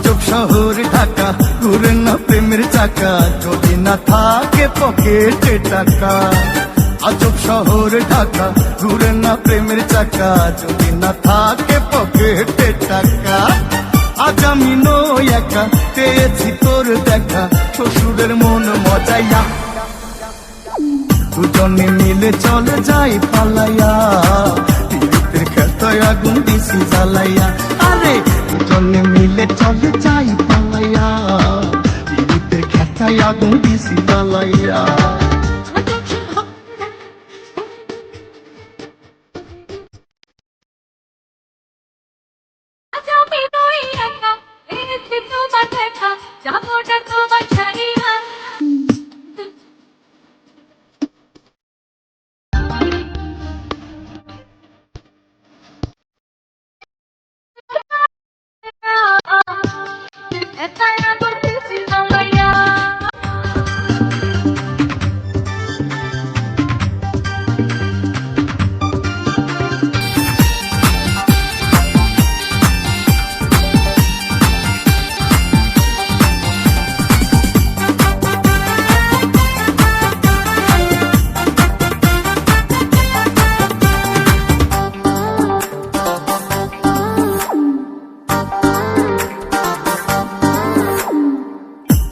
আজব শহর ঢাকা, ঘুরে না প্রেমের চাকা, যদি না থাকে পকেটে টাকা। আজব শহর ঢাকা, ঘুরে না প্রেমের চাকা, যদি না থাকে পকেটে টাকা। আজ আমি নই একা, পেয়েছি তোর দেখা, শ্বশুরের মন মজাইয়া। দুজনে মিলে চলে যাই পালাইয়া, পীড়িতের খেতায় আগুন দিছি জ্বালাইয়া। আরে দুজনে মিলে চলে যাই পালাইয়া, পীড়িতের খেতায় আগুন দিছি জ্বালাইয়া।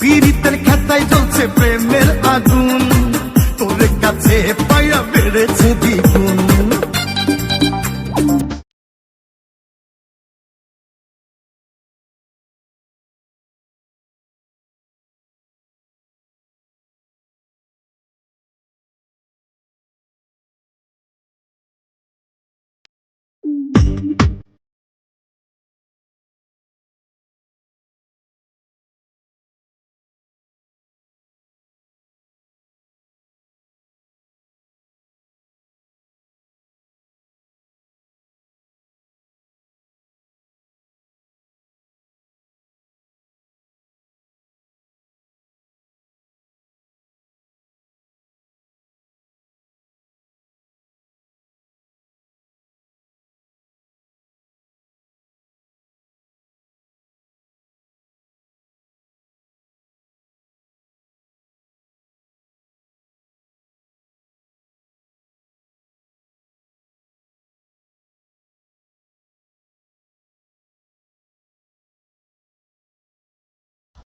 পীড়িতের খেতায় জ্বলছে প্রেমের আগুন, তোর কাছে পায়া বেড়েছে দ্বিগুণ।